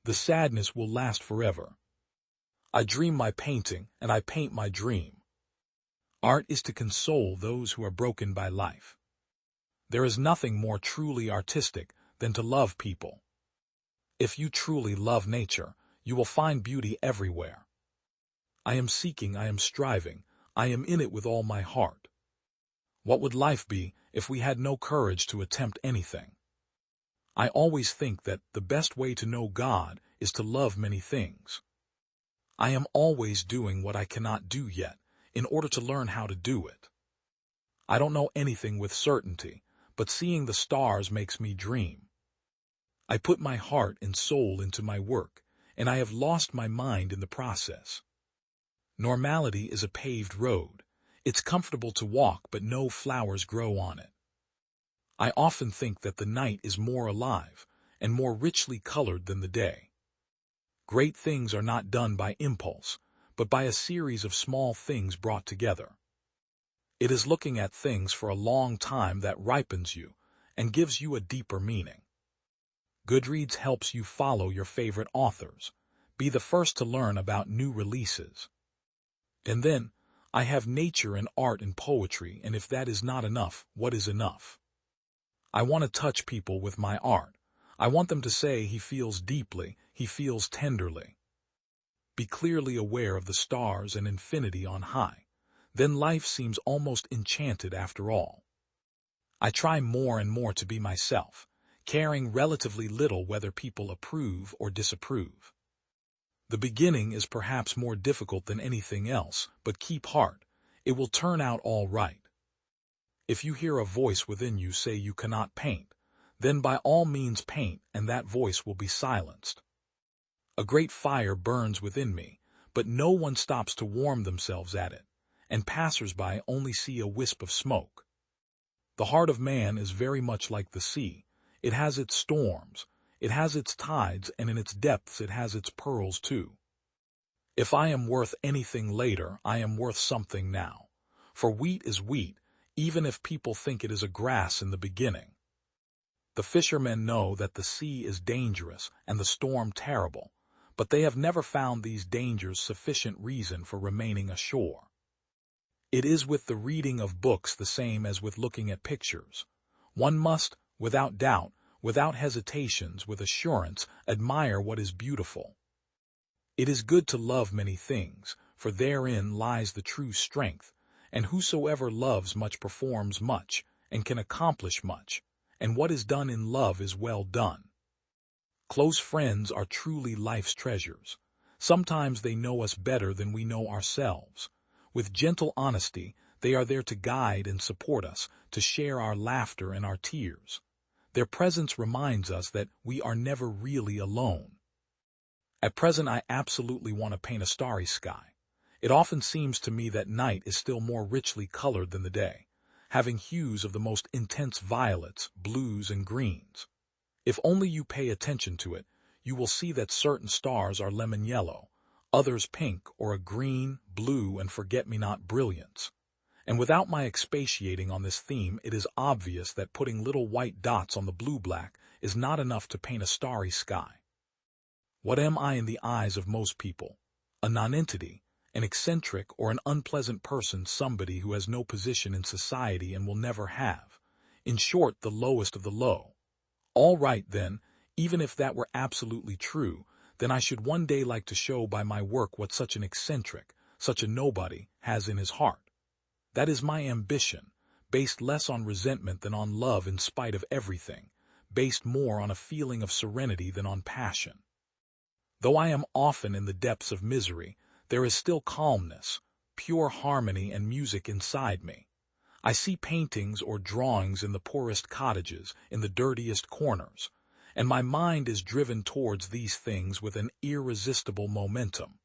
The sadness will last forever. I dream my painting, and I paint my dream. Art is to console those who are broken by life. There is nothing more truly artistic than to love people. If you truly love nature, you will find beauty everywhere. I am seeking, I am striving, I am in it with all my heart. What would life be if we had no courage to attempt anything? I always think that the best way to know God is to love many things. I am always doing what I cannot do yet, in order to learn how to do it. I don't know anything with certainty, but seeing the stars makes me dream. I put my heart and soul into my work, and I have lost my mind in the process. Normality is a paved road. It's comfortable to walk, but no flowers grow on it. I often think that the night is more alive and more richly colored than the day. Great things are not done by impulse, but by a series of small things brought together. It is looking at things for a long time that ripens you and gives you a deeper meaning. Goodreads helps you follow your favorite authors, be the first to learn about new releases. And then, I have nature and art and poetry, and if that is not enough, what is enough? I want to touch people with my art. I want them to say he feels deeply, he feels tenderly. Be clearly aware of the stars and infinity on high. Then life seems almost enchanted after all. I try more and more to be myself, caring relatively little whether people approve or disapprove. The beginning is perhaps more difficult than anything else, but keep heart. It will turn out all right. If you hear a voice within you say you cannot paint, then by all means paint, and that voice will be silenced. A great fire burns within me, but no one stops to warm themselves at it, and passers-by only see a wisp of smoke. The heart of man is very much like the sea. It has its storms, it has its tides, and in its depths it has its pearls too. If I am worth anything later, I am worth something now. For wheat is wheat, even if people think it is a grass in the beginning. The fishermen know that the sea is dangerous and the storm terrible, but they have never found these dangers sufficient reason for remaining ashore. It is with the reading of books the same as with looking at pictures. One must, without doubt, without hesitations, with assurance, admire what is beautiful. It is good to love many things, for therein lies the true strength, and whosoever loves much performs much, and can accomplish much, and what is done in love is well done. Close friends are truly life's treasures. Sometimes they know us better than we know ourselves. With gentle honesty, they are there to guide and support us, to share our laughter and our tears. Their presence reminds us that we are never really alone. At present, I absolutely want to paint a starry sky. It often seems to me that night is still more richly colored than the day, having hues of the most intense violets, blues, and greens. If only you pay attention to it, you will see that certain stars are lemon yellow, others pink or a green, blue, and forget-me-not brilliance. And without my expatiating on this theme, it is obvious that putting little white dots on the blue-black is not enough to paint a starry sky. What am I in the eyes of most people? A nonentity, an eccentric or an unpleasant person, somebody who has no position in society and will never have. In short, the lowest of the low. All right, then, even if that were absolutely true, then I should one day like to show by my work what such an eccentric, such a nobody, has in his heart. That is my ambition, based less on resentment than on love in spite of everything, based more on a feeling of serenity than on passion. Though I am often in the depths of misery, there is still calmness, pure harmony and music inside me. I see paintings or drawings in the poorest cottages, in the dirtiest corners, and my mind is driven towards these things with an irresistible momentum.